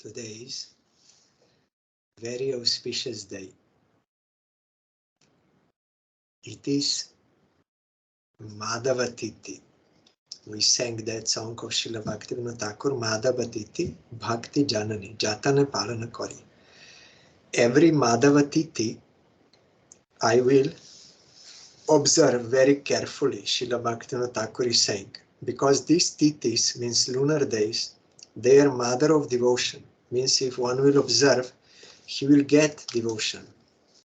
Today is very auspicious day. It is Madhavatiti. We sang that song of Srila Bhaktivinoda Thakur, Madhavatiti, Bhakti Janani, Jatana Palana Kori. Every Madhavatiti, I will observe very carefully, Srila Bhaktivinoda Thakur is saying, because these titis means lunar days, they are mother of devotion. Means if one will observe, he will get devotion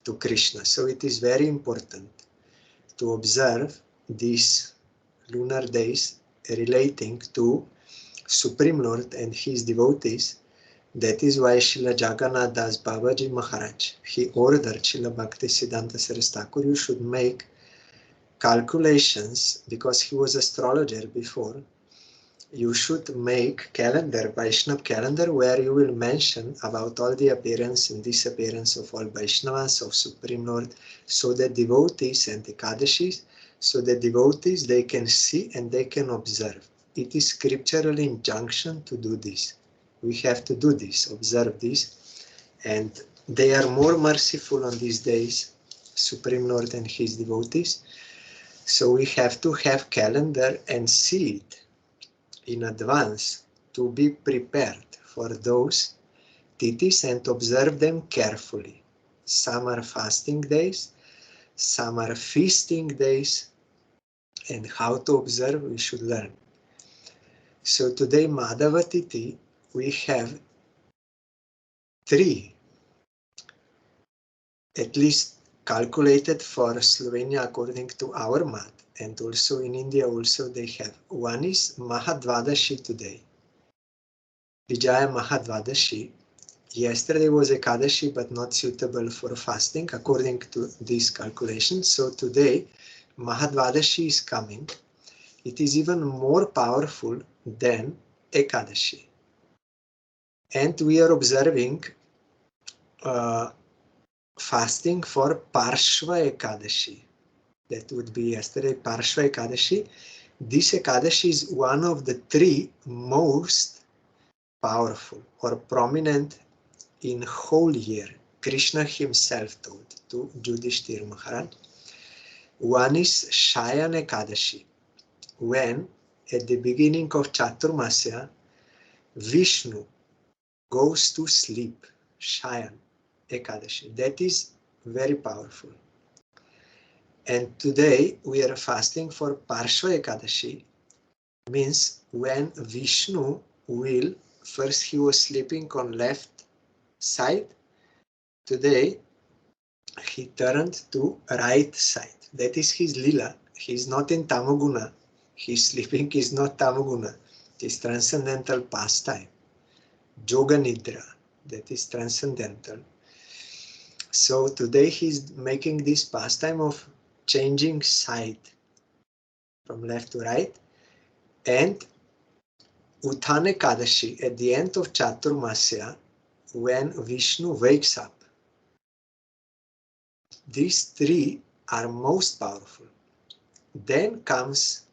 to Krishna. So it is very important to observe these lunar days relating to Supreme Lord and his devotees. That is why Srila Jagannath Das Babaji Maharaj, he ordered Srila Bhaktisiddhanta Saraswati Thakur, you should make calculations, because he was astrologer before. You should make calendar, Vaishnava calendar, where you will mention about all the appearance and disappearance of all Vaishnavas, of Supreme Lord, so that devotees and Ekadashis, so that devotees, they can see and they can observe. It is scriptural injunction to do this. We have to do this, observe this, and they are more merciful on these days, Supreme Lord and his devotees. So we have to have calendar and see it in advance to be prepared for those titis and observe them carefully. Some are fasting days, some are feasting days, and how to observe we should learn. So today Madhavatiti, we have 3, at least calculated for Slovenia according to our math, and also in India also they have. One is Mahadvadashi today, Vijaya Mahadvadashi. Yesterday was Ekadasi, but not suitable for fasting according to this calculation. So today Mahadvadashi is coming. It is even more powerful than Ekadasi. And we are observing fasting for Parshva Ekadasi. That would be yesterday, Parshva Ekadasi. This Ekadasi is one of the 3 most powerful or prominent in whole year. Krishna himself told to Yudhishthira Maharaj. One is Shayan Ekadasi, when at the beginning of Chaturmasya, Vishnu goes to sleep. Shayan Ekadasi. That is very powerful. And today we are fasting for Parshva Ekadasi, means when Vishnu will, first he was sleeping on left side, today he turned to right side. That is his lila. He is not in Tamoguna. His sleeping is not Tamoguna. It is transcendental pastime. Yoga Nidra. That is transcendental. So today he is making this pastime of changing side from left to right, and Utthana Ekadashi at the end of Chaturmasya, when Vishnu wakes up. These 3 are most powerful. Then comes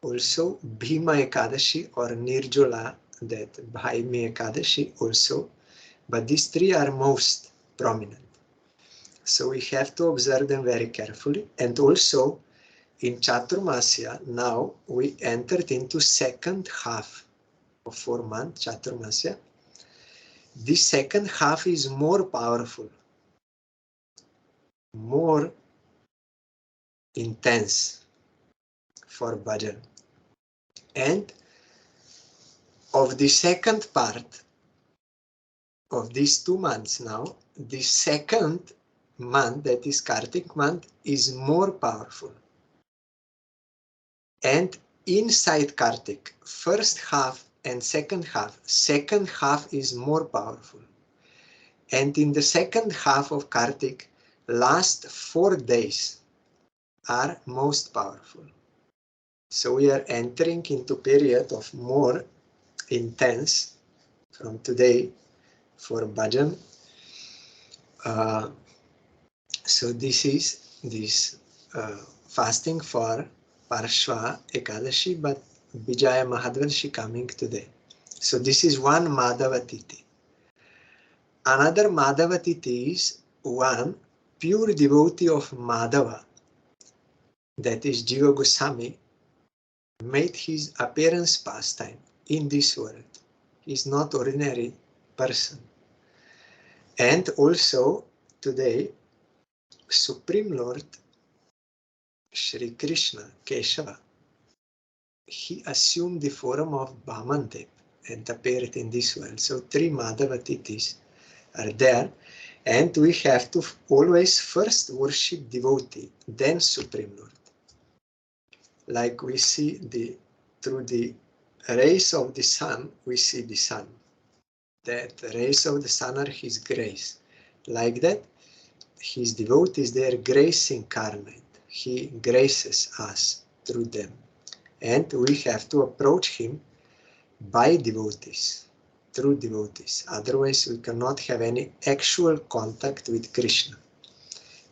also Bhima Ekadashi or Nirjala, that Bhaimi Ekadashi also, but these 3 are most prominent. So we have to observe them very carefully. And also in Chaturmasya, now we entered into second half of 4 months, Chaturmasya. This second half is more powerful, more intense for bhajan. And of the second part of these 2 months now, the second month, that is Kartik month, is more powerful. And inside Kartik, first half and second half is more powerful. And in the second half of Kartik, last 4 days are most powerful. So we are entering into period of more intense from today for bhajan. So this is this fasting for Parshva Ekadashi, but Vijaya Mahadvadashi coming today. So this is one Madhavatiti. Another Madhava Tithi is one pure devotee of Madhava, that is Jiva Goswami, made his appearance pastime in this world. He is not ordinary person. And also today, Supreme Lord Shri Krishna, Keshava, he assumed the form of Vaman and appeared in this world. So 3 Madhava Tithis are there, and we have to always first worship devotee, then Supreme Lord. Like we see through the rays of the sun, we see the sun. That the rays of the sun are his grace. Like that, his devotees, their grace incarnate. He graces us through them. And we have to approach him by devotees, through devotees. Otherwise, we cannot have any actual contact with Krishna.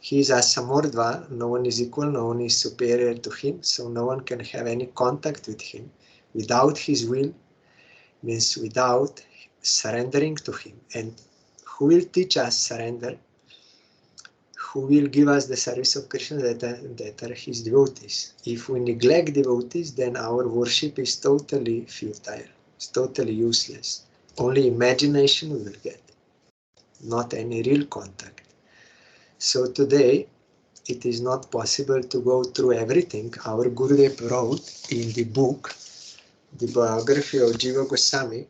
He is Asamordva, no one is equal, no one is superior to him, so no one can have any contact with him without his will, means without surrendering to him. And who will teach us surrender? Who will give us the service of Krishna? That are his devotees. If we neglect devotees, then our worship is totally futile. It's totally useless. Only imagination we will get, not any real contact. So today, it is not possible to go through everything. Our Gurudev wrote in the book, the biography of Jiva Goswami.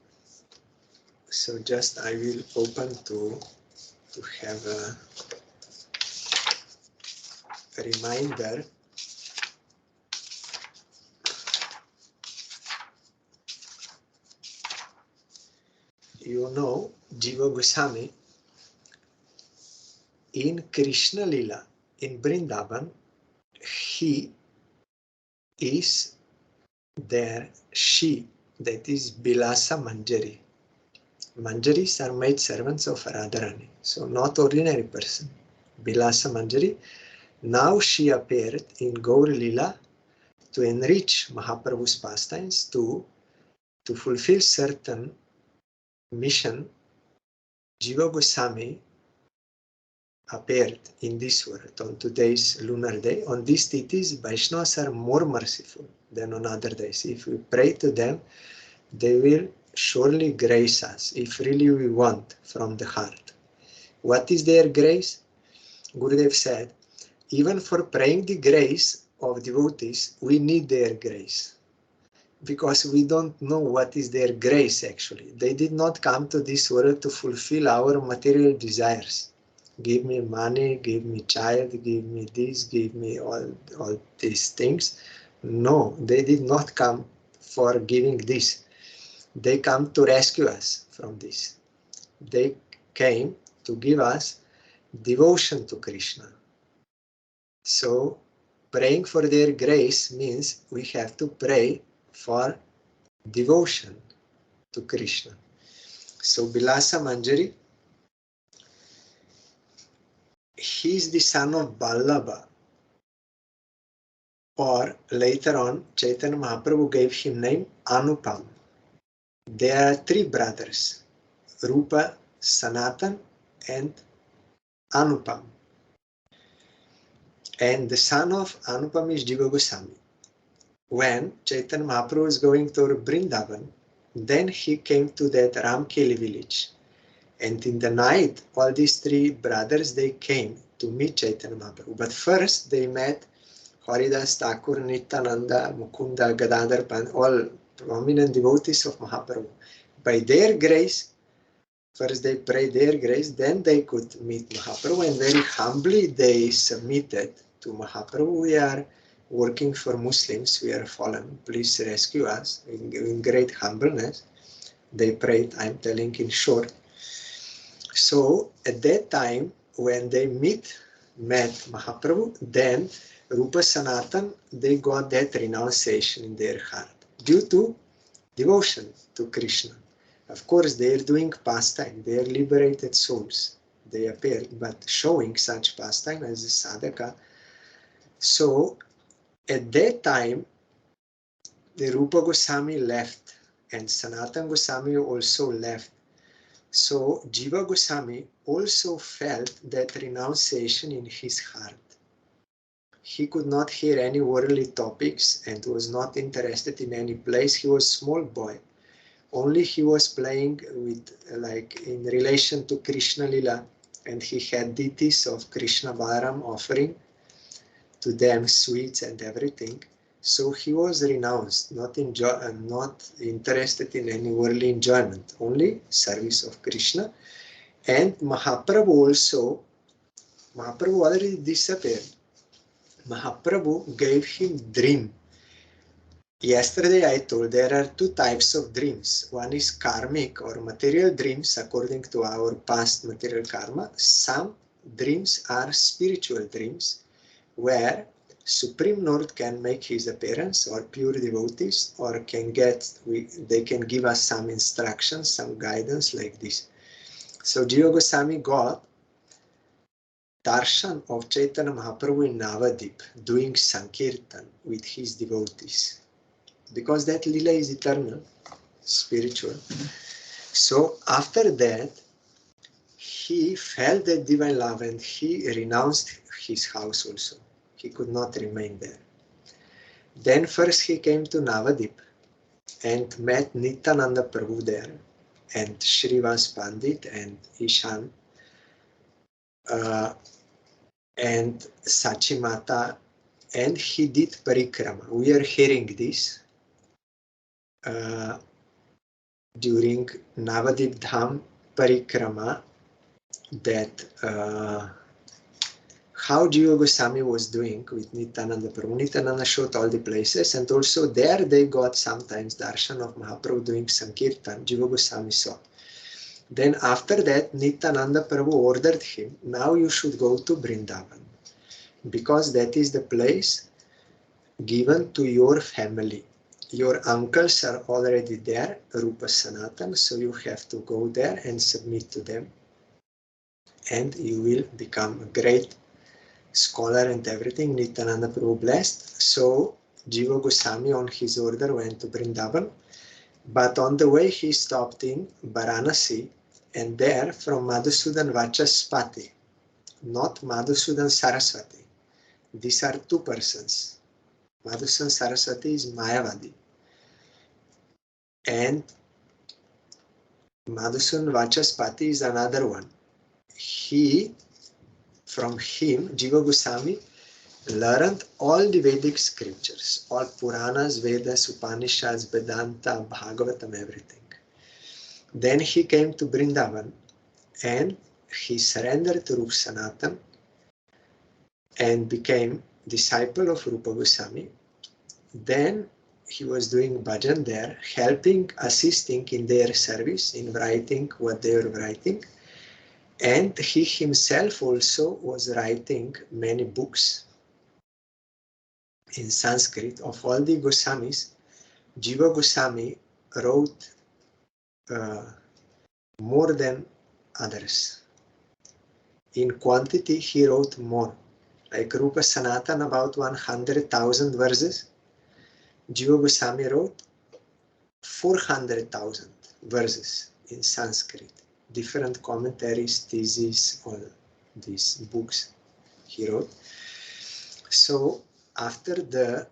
So just I will open to have a reminder. You know, Jiva Goswami in Krishna Lila in Vrindavan, he is there, she, that is Bilasa Manjari. Manjaris are maid servants of Radharani, so not ordinary person. Bilasa Manjari, now she appeared in Gaur Lila to enrich Mahaprabhu's pastimes, to fulfill certain mission. Jiva Goswami appeared in this world on today's lunar day. On these tithis, Vaishnavas are more merciful than on other days. If we pray to them, they will surely grace us, if really we want from the heart. What is their grace? Gurudev said, even for praying the grace of devotees, we need their grace. Because we don't know what is their grace actually. They did not come to this world to fulfill our material desires. Give me money, give me child, give me this, give me all these things. No, they did not come for giving this. They come to rescue us from this. They came to give us devotion to Krishna. So praying for their grace means we have to pray for devotion to Krishna. So Bilasa Manjari, he is the son of Vallabha, or later on Chaitanya Mahaprabhu gave him name Anupam. There are 3 brothers, Rupa, Sanatan and Anupam. And the son of Anupam is Jiva Goswami. When Chaitanya Mahaprabhu was going to Vrindavan, then he came to that Ramkeli village. And in the night, all these 3 brothers, they came to meet Chaitanya Mahaprabhu. But first they met Haridas, Thakur, Nityananda, Mukunda, Gadadhar Pant, all prominent devotees of Mahaprabhu. By their grace, first they prayed their grace, then they could meet Mahaprabhu, and very humbly they submitted to Mahaprabhu. We are working for Muslims, we are fallen, please rescue us. In great humbleness, they prayed, I'm telling in short. So at that time, when they met Mahaprabhu, then Rupa Sanatan, they got that renunciation in their heart due to devotion to Krishna. Of course, they are doing pastime, they are liberated souls. They appeared, but showing such pastime as a sadhaka. So at that time, the Rupa Goswami left and Sanatan Goswami also left So Jiva Goswami also felt that renunciation in his heart. He could not hear any worldly topics and was not interested in any place. He was a small boy. Only he was playing with, like, in relation to Krishna Lila, and he had deities of Krishna Balaram offering to them sweets and everything. So he was renounced, not interested in any worldly enjoyment, only service of Krishna. And Mahaprabhu already disappeared. Mahaprabhu gave him dream. Yesterday I told there are two types of dreams. One is karmic or material dreams according to our past material karma. Some dreams are spiritual dreams where Supreme Lord can make his appearance, or pure devotees, or they can give us some instructions, some guidance like this. So Jiva Goswami got darshan of Chaitanya Mahaprabhu in Navadip doing Sankirtan with his devotees, because that lila is eternal, spiritual. So after that, he felt that divine love and he renounced his house also. He could not remain there. Then first he came to Navadip and met Nityananda Prabhu there, and Shrivas Pandit and Ishan and Sachimata, and he did parikrama. We are hearing this during Navadip Dham parikrama, that how Jiva Goswami was doing with Nityananda Prabhu. Nityananda showed all the places, and also there they got sometimes darshan of Mahaprabhu doing Sankirtan. Jiva Goswami saw. Then after that, Nityananda Prabhu ordered him, now you should go to Vrindavan, because that is the place given to your family. Your uncles are already there, Rupa Sanatan, so you have to go there and submit to them, and you will become a great scholar and everything. Nityananda Prabhu blessed. So Jiva Goswami on his order went to Vrindavan, but on the way he stopped in Varanasi, and there from Madhusudan Vachaspati, not Madhusudan Saraswati. These are two persons. Madhusudan Saraswati is Mayavadi, and Madhusudan Vachaspati is another one. From him, Jiva Goswami learned all the Vedic scriptures, all Puranas, Vedas, Upanishads, Vedanta, Bhagavatam, everything. Then he came to Vrindavan and he surrendered to Rupa Sanatan and became disciple of Rupa Goswami. Then he was doing bhajan there, helping, assisting in their service, in writing what they were writing. And he himself also was writing many books in Sanskrit. Of all the Goswamis, Jiva Goswami wrote more than others. In quantity, he wrote more. Like Rupa Sanatan, about 100,000 verses. Jiva Goswami wrote 400,000 verses in Sanskrit. Different commentaries, theses, all these books he wrote. So after the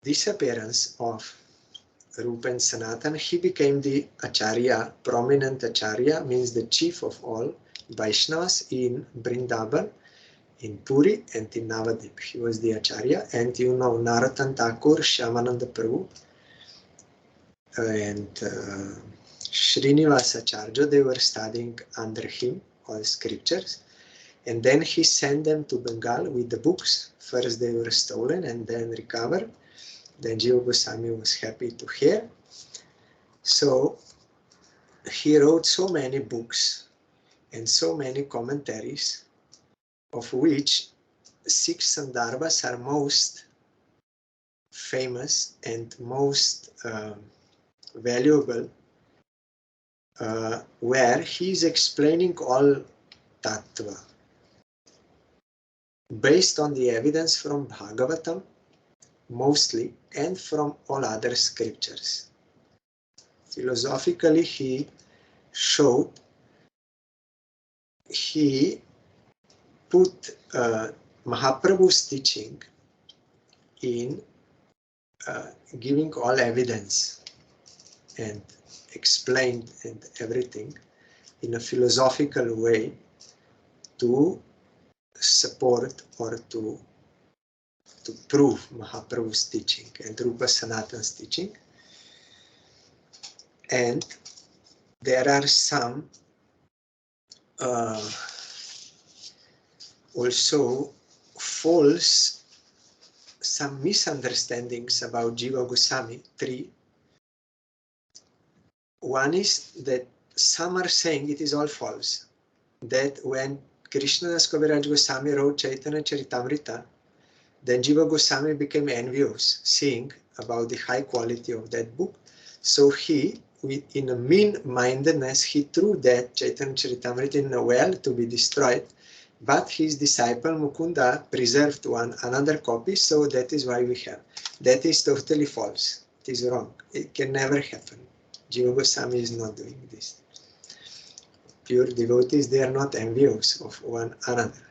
disappearance of Rupa and Sanatan, he became the Acharya, prominent Acharya, means the chief of all Vaishnavas in Vrindavan, in Puri, and in Navadip. He was the Acharya, and you know Narottam Thakur, Shyamananda Prabhu, and Srinivas Acharya, they were studying under him all scriptures, and then he sent them to Bengal with the books. First they were stolen and then recovered. Then Jiva Goswami was happy to hear. So he wrote so many books and so many commentaries, of which 6 Sandarbhas are most famous and most valuable, where he is explaining all tattva based on the evidence from Bhagavatam mostly, and from all other scriptures. Philosophically, he showed, he put Mahaprabhu's teaching in giving all evidence and explained and everything in a philosophical way to support or to prove Mahaprabhu's teaching and Rupa Sanatana's teaching. And there are some also false, some misunderstandings about Jiva Goswami, 3. One is that some are saying it is all false, that when Krishnadas Kaviraj Goswami wrote Chaitanya Charitamrita, then Jiva Goswami became envious, seeing about the high quality of that book. So he, in a mean-mindedness, he threw that Chaitanya Charitamrita in a well to be destroyed, but his disciple Mukunda preserved another copy, so that is why we have. That is totally false. It is wrong. It can never happen. Jiva Goswami is not doing this. Pure devotees, they are not envious of one another.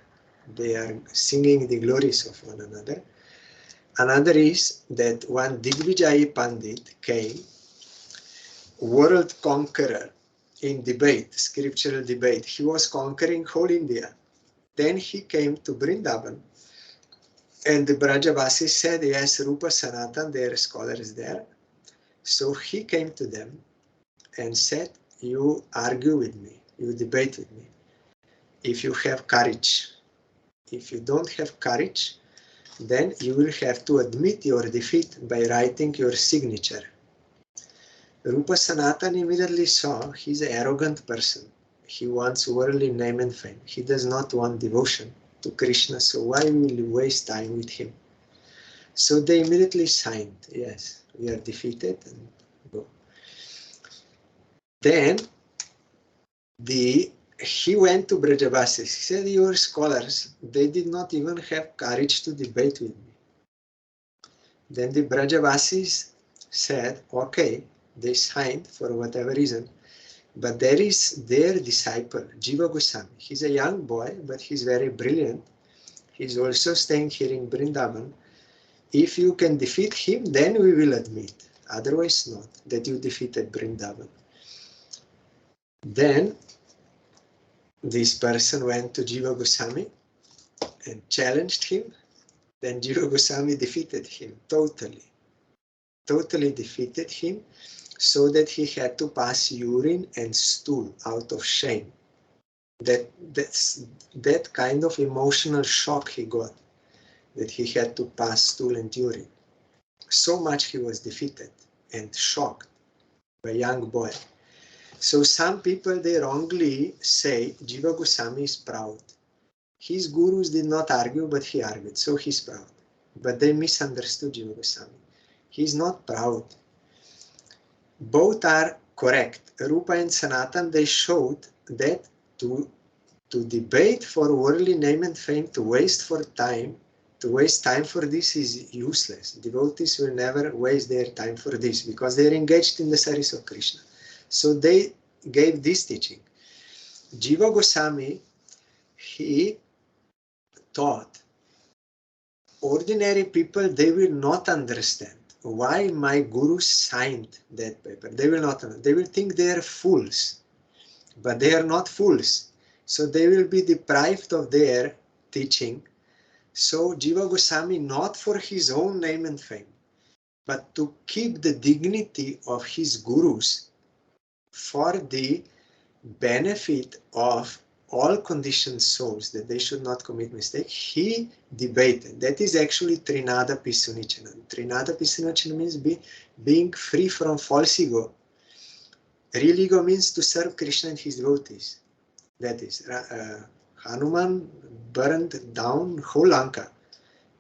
They are singing the glories of one another. Another is that one Digvijayi Pandit came, world conqueror in debate, scriptural debate. He was conquering whole India. Then he came to Vrindavan, and the Brajavasis said, yes, Rupa Sanatan, there are scholars there. So he came to them and said, you argue with me, you debate with me, if you have courage. If you don't have courage, then you will have to admit your defeat by writing your signature. Rupa Sanatan immediately saw he's an arrogant person. He wants worldly name and fame. He does not want devotion to Krishna, so why will you waste time with him? So they immediately signed, yes, we are defeated, and go. Then he went to Brajavasis. He said, your scholars, they did not even have courage to debate with me. Then the Brajavasis said, okay, they signed for whatever reason, but there is their disciple, Jiva Goswami. He's a young boy, but he's very brilliant. He's also staying here in Vrindavan. If you can defeat him, then we will admit. Otherwise not, that you defeated Vrindavan. Then this person went to Jiva Goswami and challenged him. Then Jiva Goswami defeated him totally defeated him, so that he had to pass urine and stool out of shame. That kind of emotional shock he got, that he had to pass stool and urine. So much he was defeated and shocked by a young boy. So some people, they wrongly say Jiva Goswami is proud. His gurus did not argue, but he argued, so he's proud. But they misunderstood Jiva Goswami. He's not proud. Both are correct. Rupa and Sanatan, they showed that to debate for worldly name and fame, to waste time for this is useless. Devotees will never waste their time for this because they are engaged in the service of Krishna. So they gave this teaching. Jiva Goswami, he taught ordinary people, they will not understand why my guru signed that paper. They will not understand. They will think they are fools, but they are not fools. So they will be deprived of their teaching. So Jiva Goswami, not for his own name and fame, but to keep the dignity of his gurus, for the benefit of all conditioned souls, that they should not commit mistake, he debated. That is actually Trinada Pisunichana. Trinada Pisunichana means being free from false ego. Real ego means to serve Krishna and his devotees. That is, Hanuman burned down whole Lanka,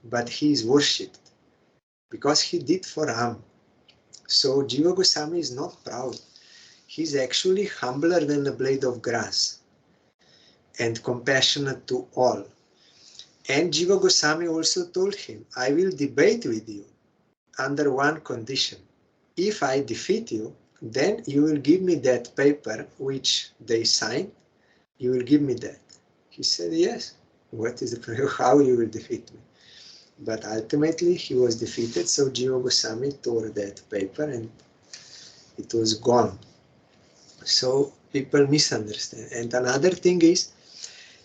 but he is worshipped because he did for Ram. So Jiva Goswami is not proud. He is actually humbler than a blade of grass and compassionate to all. And Jiva Goswami also told him, I will debate with you under one condition. If I defeat you, then you will give me that paper which they signed. You will give me that. He said, yes. What is the problem? How you will defeat me? But ultimately he was defeated, so Jiva Goswami tore that paper and it was gone. So people misunderstand. And another thing is,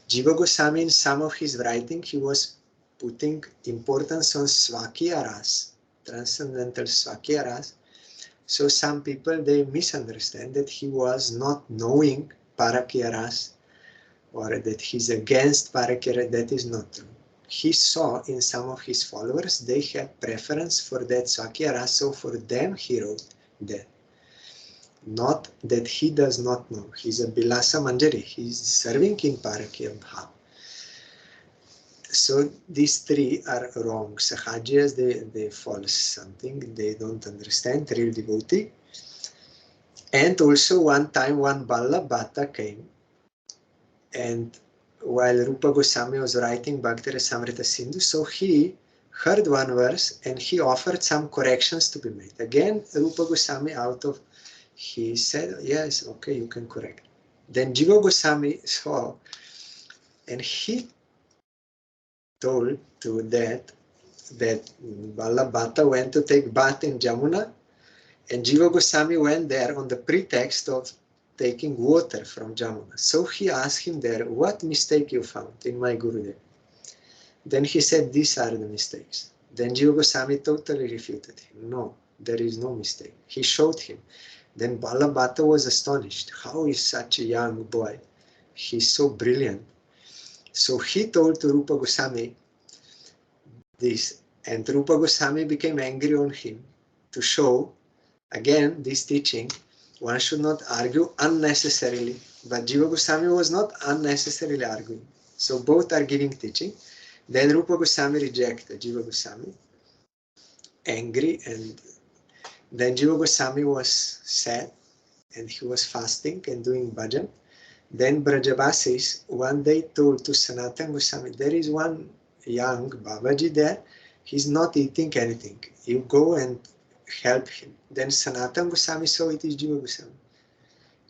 Jiva Goswami in some of his writing, he was putting importance on Svakya Ras, transcendental Svakya Ras. So some people, they misunderstand that he was not knowing Parakya Ras, or that he's against Parakya Ras. That is not true. He saw in some of his followers, they had preference for that Svakya Ras, so for them he wrote that. Not that he does not know. He's a Bilasa Manjari. He's serving in Parakya Bhav. So these three are wrong. Sahajiyas, they false something. They don't understand real devotee. And also one time one Balla Bhatta came, and while Rupa Goswami was writing Bhakti Rasamrita Sindhu, so he heard one verse and he offered some corrections to be made. Again, Rupa Goswami he said, yes, okay, you can correct. Then Jiva Goswami saw, and he told to that Balla Bhatta went to take bath in Jamuna, and Jiva Goswami went there on the pretext of taking water from Jamuna. So he asked him there, what mistake you found in my Gurudev? Then he said, these are the mistakes. Then Jiva Goswami totally refuted him. No, there is no mistake. He showed him. Then Balla Bhatta was astonished. How is such a young boy? He's so brilliant. So he told to Rupa Goswami this, and Rupa Goswami became angry on him to show, again, this teaching. One should not argue unnecessarily, but Jiva Goswami was not unnecessarily arguing. So both are giving teaching. Then Rupa Goswami rejected Jiva Goswami, angry, and then Jiva Goswami was sad, and he was fasting and doing bhajan. Then Brajavasis one day told to Sanatana Goswami, there is one young Babaji there, he's not eating anything. You go and help him. Then Sanatana Goswami saw it is Jiva Goswami.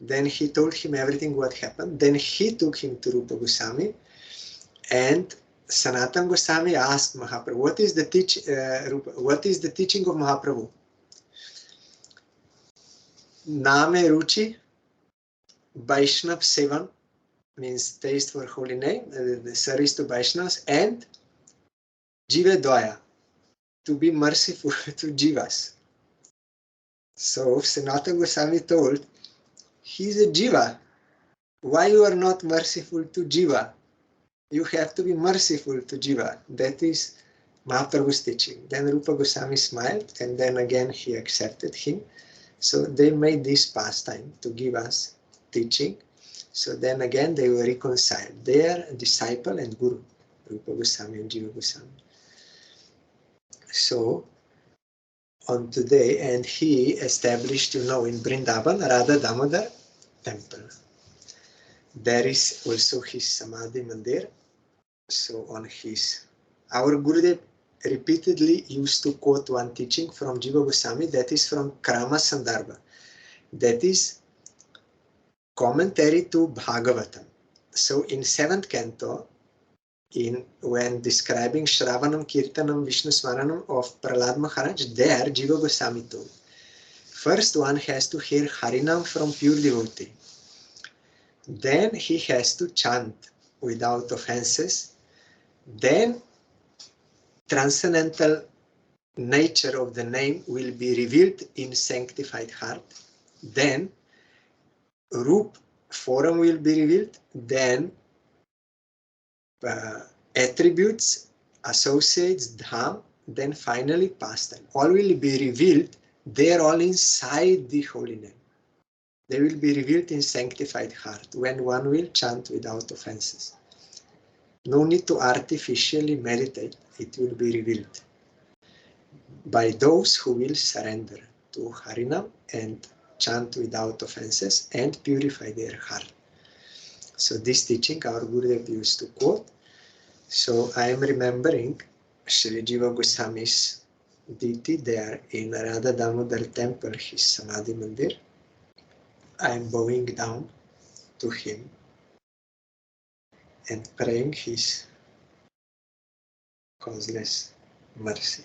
Then he told him everything what happened. Then he took him to Rupa Goswami, and Sanatana Goswami asked Mahaprabhu, what is the teaching of Mahaprabhu? Name Ruchi, Vaishnav Sevan, means taste for holy name, the service to Vaishnavas, and Jiva Daya, to be merciful to Jivas. So Sanatana Goswami told, he's a Jiva. Why you are not merciful to Jiva? You have to be merciful to Jiva. That is Mahaprabhu's teaching. Then Rupa Goswami smiled, and then again he accepted him. So they made this pastime to give us teaching. So then again they were reconciled. They are disciple and guru, Rupa Goswami and Jiva Goswami. So on today, and he established, in Vrindavan, Radha Damodar temple. There is also his Samadhi Mandir. So on our Gurudev repeatedly used to quote one teaching from Jiva Goswami, that is from Krama Sandarbha. That is commentary to Bhagavatam. So in 7th canto, when describing Shravanam, Kirtanam, Vishnu Smaranam of Prahlad Maharaj, there Jiva Goswami told, first one has to hear Harinam from pure devotee. Then he has to chant without offenses. Then transcendental nature of the name will be revealed in sanctified heart. Then Rup form will be revealed. Then attributes, associates, dham, then finally pastime. All will be revealed. They are all inside the holy name. They will be revealed in sanctified heart when one will chant without offenses. No need to artificially meditate. It will be revealed by those who will surrender to Harinam and chant without offenses and purify their heart. So this teaching our Gurudev used to quote. So I am remembering Shri Jiva Goswami's deity there in Radha Damodar temple, his Samadhi Mandir. I am bowing down to him and praying his causeless mercy.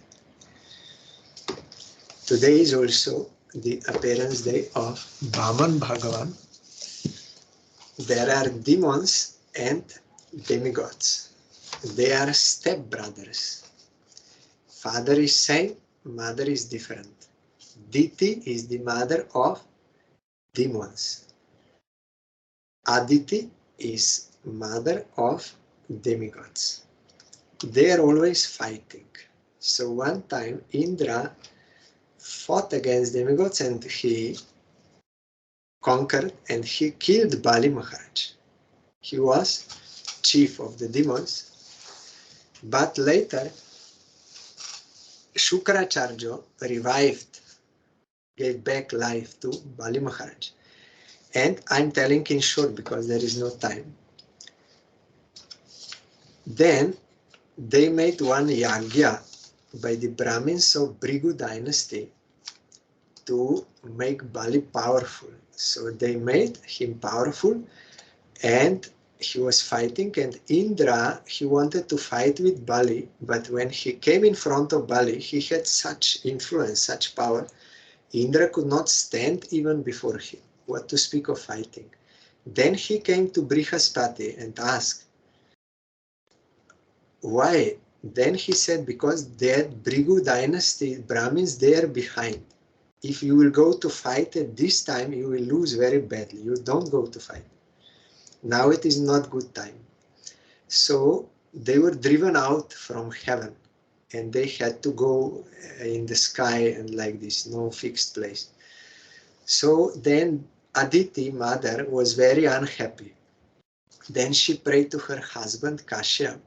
Today is also the appearance day of Vaman Bhagavan. There are demons and demigods. They are stepbrothers. Father is same, mother is different. Diti is the mother of demons. Aditi is mother of demigods. They are always fighting. So one time Indra fought against demigods and he conquered and he killed Bali Maharaj. He was chief of the demons, but later Shukracharya revived, gave back life to Bali Maharaj. And I'm telling in short because there is no time. Then they made one yagya by the Brahmins of Bhrigu dynasty to make Bali powerful. So they made him powerful and he was fighting, and Indra, he wanted to fight with Bali, but when he came in front of Bali, he had such influence, such power, Indra could not stand even before him. What to speak of fighting? Then he came to Brihaspati and asked, why? Then he said, because that Bhrigu dynasty, Brahmins, they are behind. If you will go to fight at this time, you will lose very badly. You don't go to fight. Now it is not good time. So they were driven out from heaven and they had to go in the sky and like this, no fixed place. So then Aditi, mother, was very unhappy. Then she prayed to her husband Kashyap.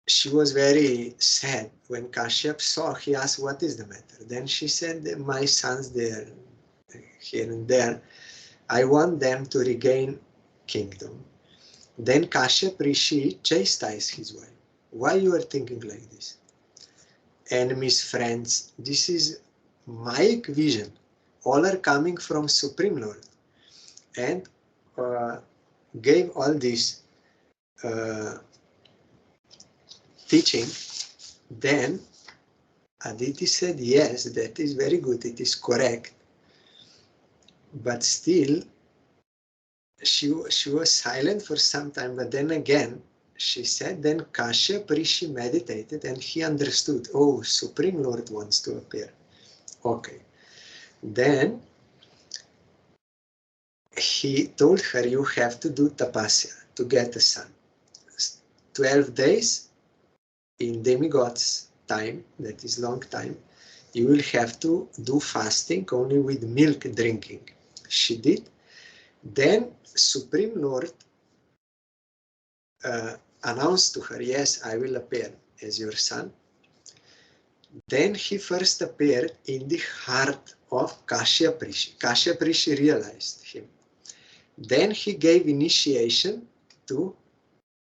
She was very sad. When Kashyap saw, he asked, what is the matter? Then she said, my sons, they're here and there. I want them to regain kingdom. Then Kashyap Rishi chastised his wife. Why you are thinking like this? Enemies, friends, this is Maic vision. All are coming from Supreme Lord. And gave all this teaching. Then Aditi said, yes, that is very good, it is correct. But still, she was silent for some time, but then again, she said, then Kashyap Rishi meditated and he understood, oh, Supreme Lord wants to appear. Okay. Then he told her, you have to do tapasya to get a son. 12 days in demigod's time, that is long time, you will have to do fasting only with milk drinking. She did. Then Supreme Lord announced to her, yes, I will appear as your son. Then he first appeared in the heart of Kashyap Rishi. Kashyap Rishi realized him. Then he gave initiation to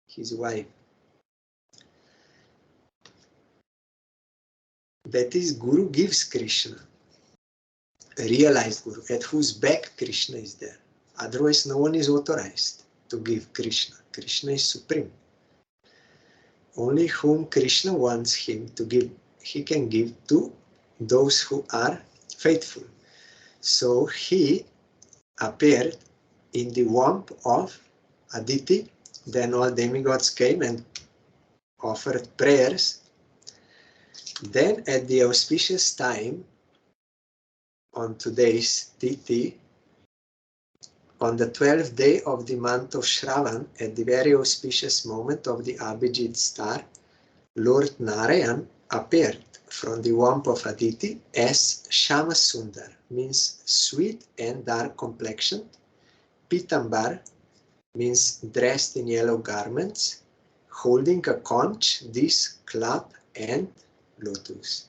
his wife. That is, Guru gives Krishna, a realized Guru, at whose back Krishna is there. Otherwise, no one is authorized to give Krishna. Krishna is supreme. Only whom Krishna wants him to give, he can give to those who are faithful. So he appeared in the womb of Aditi. Then all demigods came and offered prayers. Then at the auspicious time, on today's Titi, on the 12th day of the month of Shravan, at the very auspicious moment of the Abhijit star, Lord Narayan appeared from the womb of Aditi as Shama Sundar, means sweet and dark complexioned. Pitambar means dressed in yellow garments, holding a conch, disc, club, and lotus.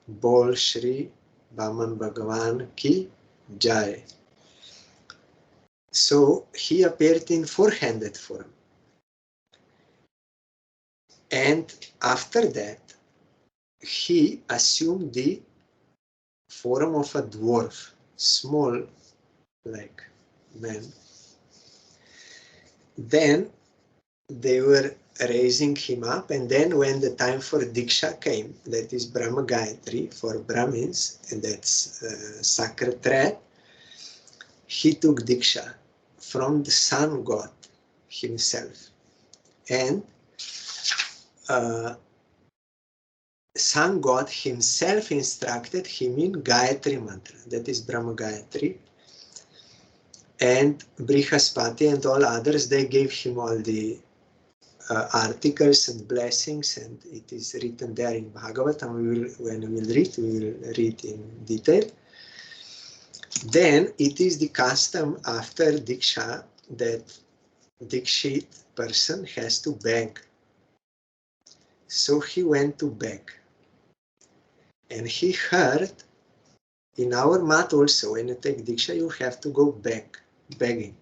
Bol Shri Vaman Bhagavan ki Jai. So he appeared in four-handed form. And after that, he assumed the form of a dwarf, small like men. Then they were raising him up, and then when the time for Diksha came, that is Brahma Gayatri for Brahmins, and that's sacred thread, he took Diksha from the sun god himself. And sun god himself instructed him in Gayatri mantra, that is Brahma Gayatri. And Brihaspati and all others, they gave him all the articles and blessings, and it is written there in Bhagavatam. When we will read in detail. Then it is the custom after Diksha that Dikshit person has to beg. So he went to beg. And he heard, in our mat also, when you take Diksha, you have to go begging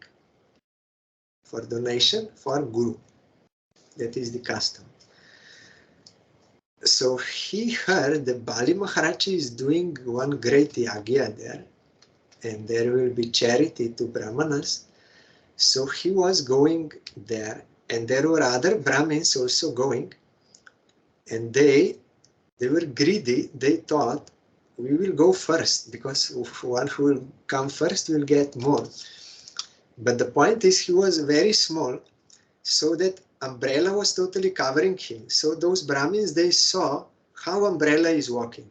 for donation for Guru. That is the custom. So he heard that Bali Maharaj is doing one great yagya there, and there will be charity to Brahmanas. So he was going there, and there were other Brahmins also going, and they were greedy. They thought, we will go first, because one who will come first will get more. But the point is, he was very small, so that umbrella was totally covering him. So those Brahmins, they saw how umbrella is walking.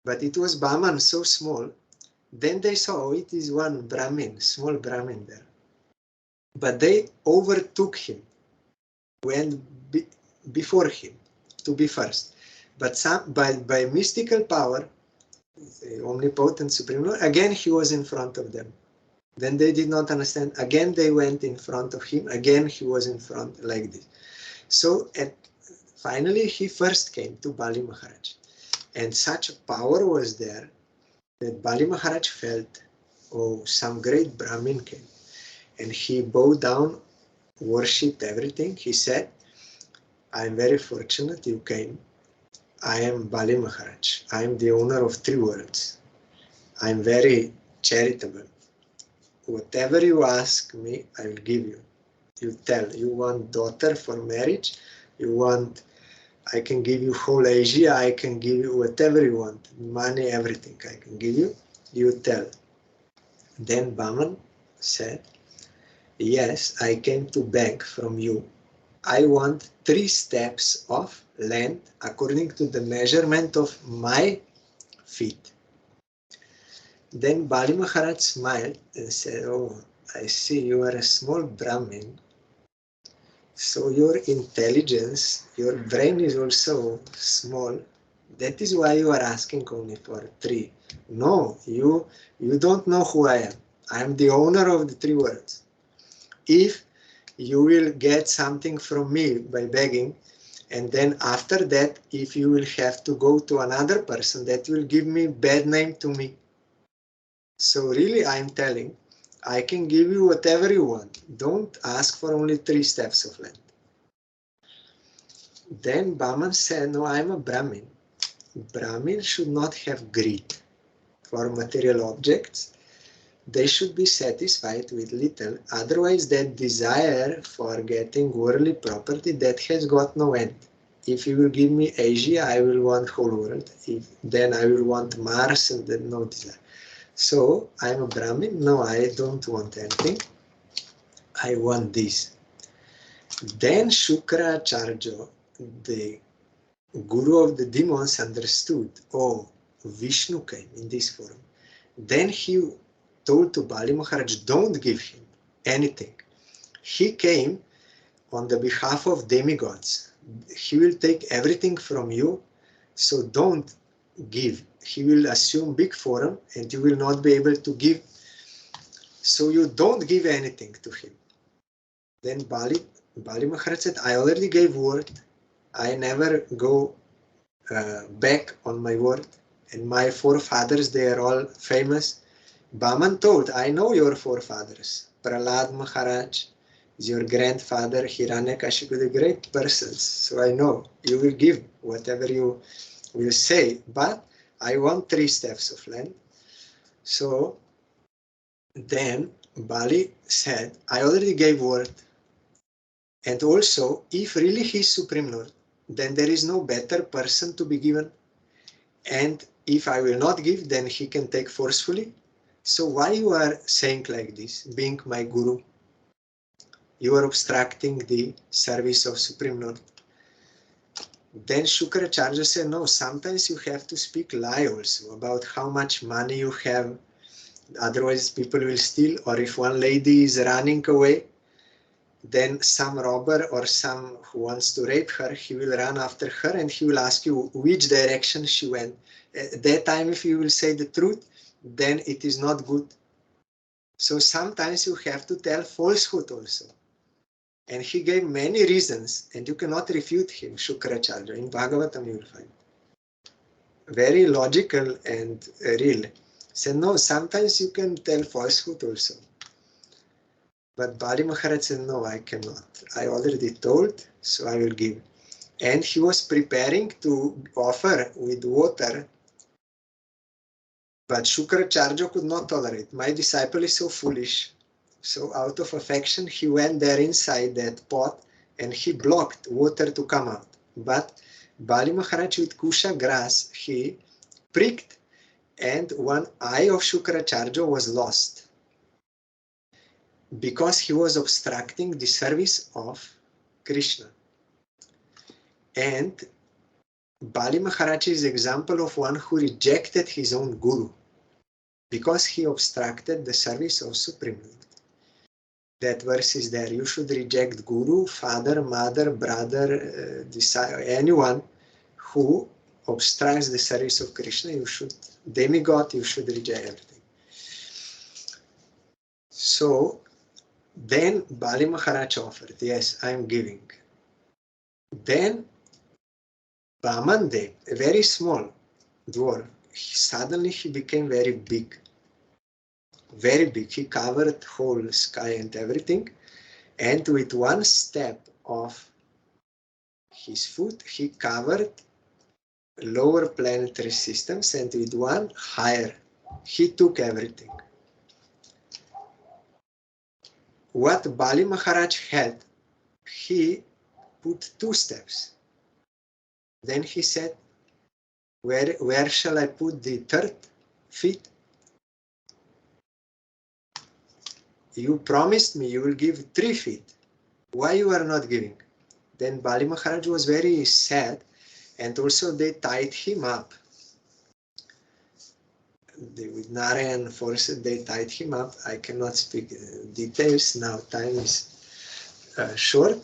But it was Vaman, so small. Then they saw, oh, it is one Brahmin, small Brahmin there. But they overtook him, went before him to be first. But by mystical power, the omnipotent Supreme Lord, again he was in front of them. Then they did not understand. Again they went in front of him. Again he was in front, like this. So finally he first came to Bali Maharaj. And such a power was there that Bali Maharaj felt, oh, some great Brahmin came. And he bowed down, worshipped everything. He said, I am very fortunate you came. I am Bali Maharaj. I am the owner of 3 worlds. I am very charitable. Whatever you ask me, I will give you. You tell, you want daughter for marriage, you want, I can give you whole Asia, I can give you whatever you want, money, everything I can give you, you tell. Then Vaman said, yes, I came to beg from you. I want 3 steps of land according to the measurement of my feet. Then Bali Maharaj smiled and said, oh, I see you are a small Brahmin. So your intelligence, your brain is also small. That is why you are asking only for 3. No, you don't know who I am. I am the owner of the 3 worlds. If you will get something from me by begging, and then after that, if you will have to go to another person, that will give me bad name to me. So really, I am telling, I can give you whatever you want. Don't ask for only 3 steps of land. Then Vaman said, no, I am a Brahmin. Brahmin should not have greed for material objects. They should be satisfied with little. Otherwise, that desire for getting worldly property, that has got no end. If you will give me Asia, I will want whole world. Then I will want Mars, and then no desire. So, I am a Brahmin. No, I don't want anything. I want this. Then Shukracharya, the Guru of the demons, understood, oh, Vishnu came in this form. Then he told to Bali Maharaj, don't give him anything. He came on the behalf of demigods. He will take everything from you, so don't give. He will assume big form and you will not be able to give. So you don't give anything to him. Then Bali Maharaj said, I already gave word. I never go back on my word. And my forefathers, they are all famous. Vaman told, I know your forefathers. Prahlad Maharaj is your grandfather, Hiranyakashipu, the great persons. So I know you will give whatever you will say, but I want 3 steps of land. So Then Bali said, I already gave word. And also, if really he is Supreme Lord, then there is no better person to be given. And if I will not give, then he can take forcefully. So why you are saying like this, being my guru? You are obstructing the service of Supreme Lord. Then Shukracharya said, no, sometimes you have to speak lie also about how much money you have. Otherwise people will steal. Or if one lady is running away, then some robber or some who wants to rape her, he will run after her and he will ask you which direction she went. At that time, if you will say the truth, then it is not good. So sometimes you have to tell falsehood also. And he gave many reasons, and you cannot refute him, Shukracharya. In Bhagavatam you will find. Very logical and real. So no, sometimes you can tell falsehood also. But Bali Maharaj said, no, I cannot. I already told, so I will give. And he was preparing to offer with water, but Shukracharya could not tolerate. My disciple is so foolish. So out of affection, he went there inside that pot and he blocked water to come out. But Bali Maharaj with kusha grass, he pricked and one eye of Shukracharya was lost, because he was obstructing the service of Krishna. And Bali Maharaj is example of one who rejected his own guru because he obstructed the service of Supreme Lord. That verse is there. You should reject guru, father, mother, brother, anyone who obstructs the service of Krishna. You should, demigod, you should reject everything. So then Bali Maharaj offered, yes, I am giving. Then Vaman, a very small dwarf, suddenly he became very big. Very big. He covered whole sky and everything. And with one step of his foot, he covered lower planetary systems, and with one higher, he took everything. What Bali Maharaj had, he put 2 steps. Then he said, where shall I put the 3rd feet? You promised me you will give 3 feet. Why you are not giving? Then Bali Maharaj was very sad, and also they tied him up. With Narayan force, they tied him up. I cannot speak details now, time is short.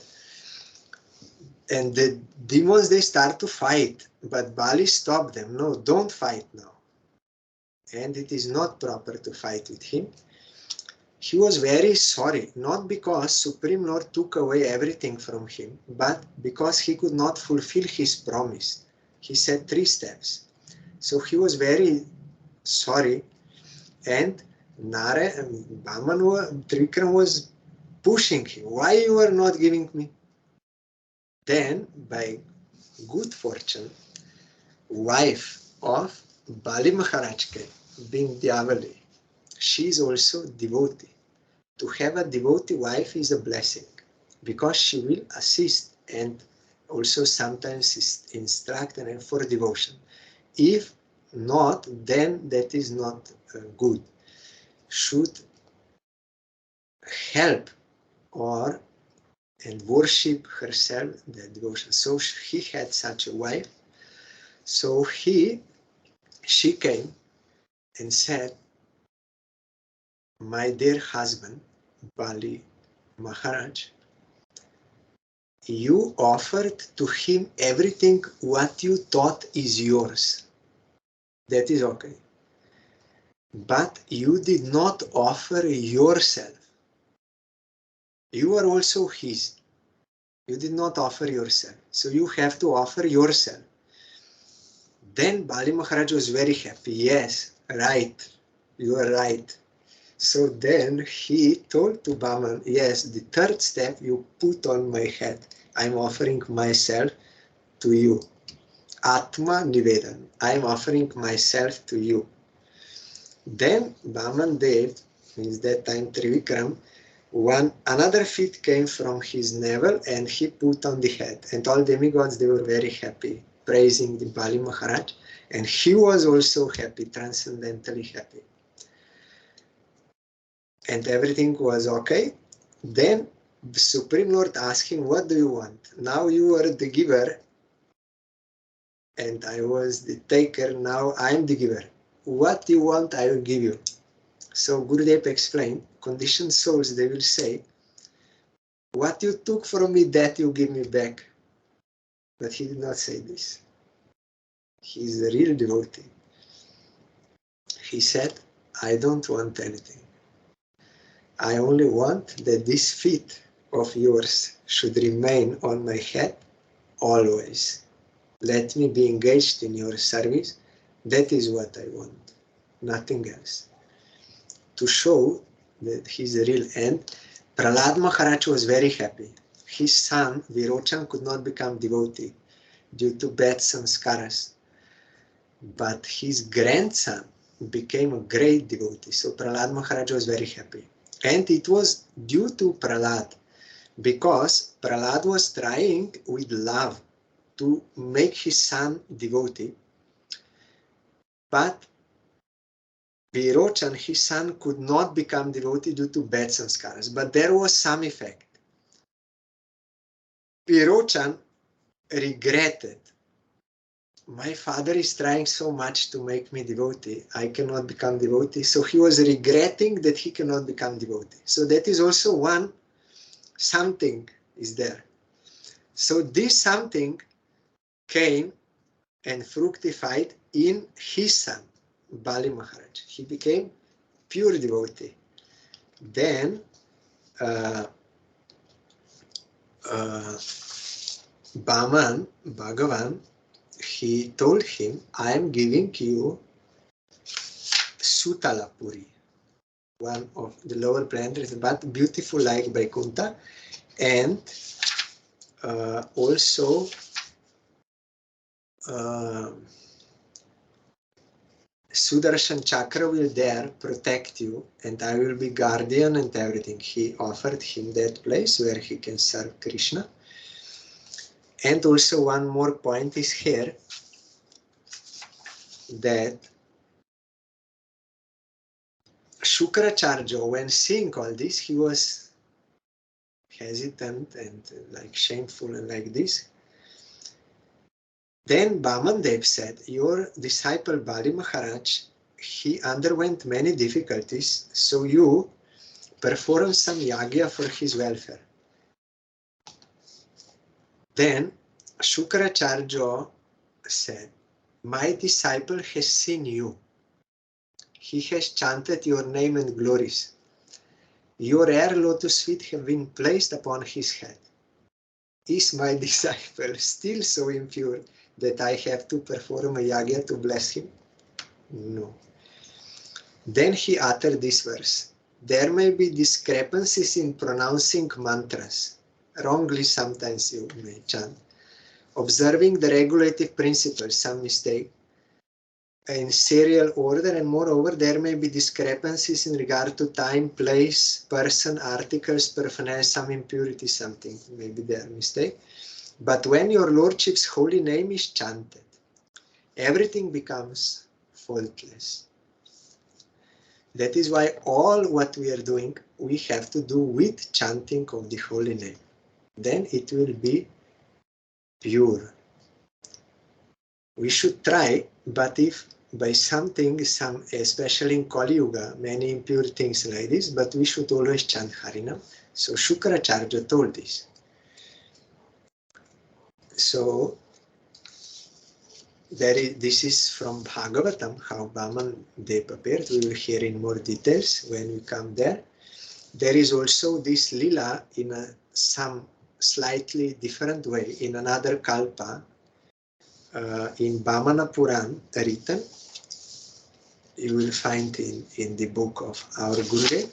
And the demons, they start to fight, but Bali stopped them. No, don't fight now. And it is not proper to fight with him. He was very sorry, not because Supreme Lord took away everything from him, but because he could not fulfill his promise. He said 3 steps. So he was very sorry, and Vaman, Trikram was pushing him. Why you are not giving me? Then, by good fortune, wife of Bali Maharaj came, being Dyavali. She is also devotee. To have a devotee wife is a blessing, because she will assist and also sometimes instruct and for devotion. If not, then that is not good. Should help and worship herself, the devotion. So he had such a wife. So she came and said, my dear husband, Bali Maharaj, you offered to him everything what you thought is yours. That is okay. But you did not offer yourself. You are also his. You did not offer yourself. So you have to offer yourself. Then Bali Maharaj was very happy. Yes, right. You are right. So then he told to Vaman, yes, the 3rd step you put on my head. I'm offering myself to you. Atma Nivedan. I'm offering myself to you. Then Vaman Dev means that time Trivikram, another feet came from his navel and he put on the head. And all demigods, they were very happy, praising the Bali Maharaj. And he was also happy, transcendentally happy. And everything was okay. Then the Supreme Lord asked him, what do you want? Now you are the giver and I was the taker. Now I am the giver. What you want, I will give you. So Gurudev explained, conditioned souls, they will say, what you took from me, that you give me back. But he did not say this. He is a real devotee. He said, I don't want anything. I only want that this feet of yours should remain on my head always. Let me be engaged in your service. That is what I want, nothing else. To show that he's a real end, Prahlad Maharaj was very happy. His son, Virochan, could not become devotee due to bad sanskaras. But his grandson became a great devotee. So Prahlad Maharaj was very happy. And it was due to Prahlad, because Prahlad was trying with love to make his son devotee. But Virochan, his son, could not become devotee due to bad sanskaras. But there was some effect. Virochan regretted, my father is trying so much to make me devotee, I cannot become devotee. So he was regretting that he cannot become devotee. So that is also one something is there. So this something came and fructified in his son, Bali Maharaj. He became pure devotee. Then Vaman, Bhagavan, he told him, I am giving you Sutalapuri, one of the lower planets, but beautiful like Vaikuntha, and also Sudarshan Chakra will there protect you, and I will be guardian and everything. He offered him that place where he can serve Krishna. And also one more point is here, that Shukracharya, when seeing all this, he was hesitant and like shameful and like this. Then Vaman Dev said, your disciple Bali Maharaj, he underwent many difficulties, so you perform some yagya for his welfare. Then Shukracharya said, my disciple has seen you. He has chanted your name and glories. Your rare lotus feet have been placed upon his head. Is my disciple still so impure that I have to perform a yagya to bless him? No. Then he uttered this verse. There may be discrepancies in pronouncing mantras. Wrongly sometimes you may chant. Observing the regulative principles, some mistake in serial order, and moreover there may be discrepancies in regard to time, place, person, articles, paraphernalia, some impurity, something may be there mistake. But when your Lordship's holy name is chanted, everything becomes faultless. That is why all what we are doing, we have to do with chanting of the holy name. Then it will be pure. We should try, but if by something, especially in Kali Yuga, many impure things like this, but we should always chant Harinam. So Shukracharya told this. So this is from Bhagavatam, how Vaman Dev appeared. We will hear in more details when we come there. There is also this lila in some slightly different way, in another kalpa, in Vamana Puran written. You will find in the book of our Gurudev.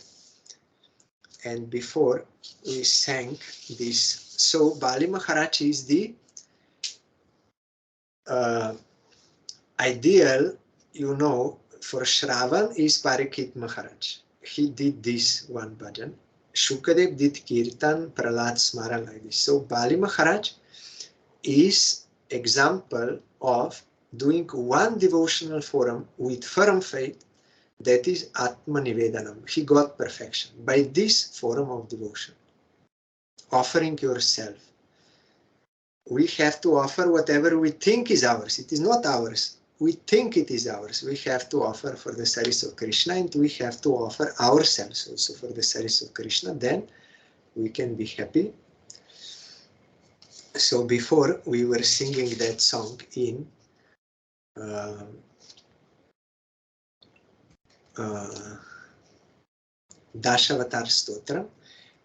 And before we sang this, so Bali Maharaj is the ideal, for Shravan is Parikshit Maharaj. he did this one bhajan. Shukadev did Kirtan, Prahlad Smaran like this. So Bali Maharaj is example of doing one devotional forum with firm faith, that is Atma Nivedanam. He got perfection by this forum of devotion. Offering yourself. We have to offer whatever we think is ours. It is not ours. We think it is ours. We have to offer for the service of Krishna, and we have to offer ourselves also for the service of Krishna. Then we can be happy. So before we were singing that song in Dashavatar Stotra,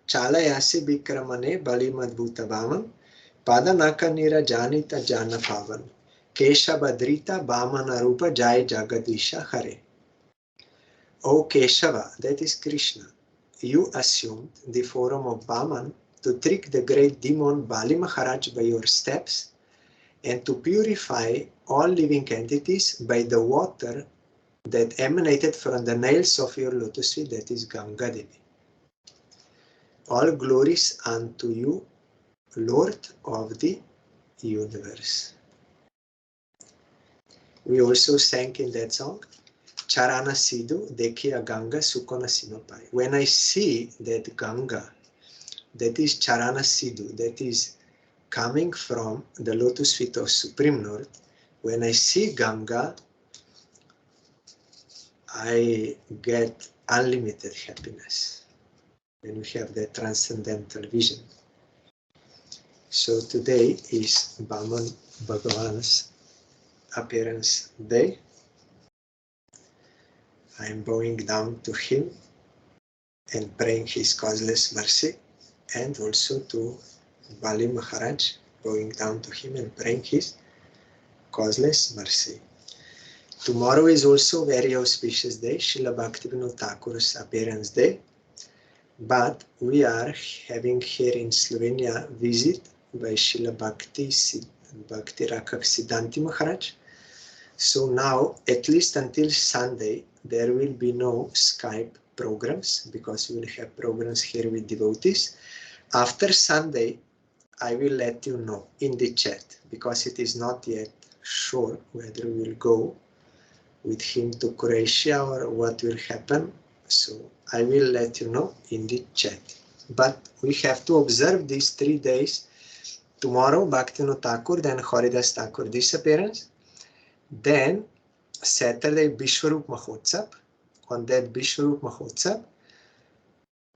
Chalayasi Bikramane Balimadbhuta Vaman, Padanaka Nira Janita Jana Pavan, Kesha Badrita Bhamana Rupa Jai Jagadisha Hare. O Keshava, that is Krishna, you assumed the form of Vaman to trick the great demon Bali Maharaj by your steps and to purify all living entities by the water that emanated from the nails of your lotus feet, that is Ganga Devi. All glories unto you, Lord of the universe. We also sang in that song, Charana Sidhu Dekhiya Ganga Sukona Sinopai. When I see that Ganga, that is Charana Sidhu, that is coming from the lotus feet of Supreme Lord, when I see Ganga, I get unlimited happiness when we have that transcendental vision. So today is Vaman Bhagavan's appearance day. I am bowing down to him and praying his causeless mercy, and also to Bali Maharaj, bowing down to him and praying his causeless mercy. Tomorrow is also very auspicious day, Srila Bhaktivinoda Thakur's appearance day, but we are having here in Slovenia visit by Srila Bhakti Rakak Siddhanti Maharaj. So now, at least until Sunday, there will be no Skype programs, because we will have programs here with devotees. After Sunday, I will let you know in the chat, because it is not yet sure whether we will go with him to Croatia or what will happen. So I will let you know in the chat. But we have to observe these 3 days. Tomorrow, Bhaktivinoda Thakur, then Haridas Thakur disappearance. Then Saturday, Bishwarup Mahotsav. On that Bishwarup Mahotsav,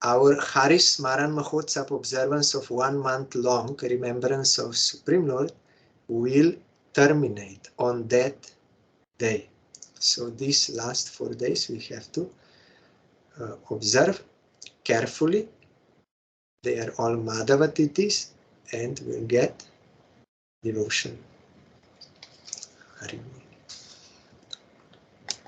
our Haris Smaran Mahotsav observance of 1 month long remembrance of Supreme Lord will terminate on that day. So these last 4 days we have to observe carefully. They are all Madhava Tithis and will get devotion. Hari.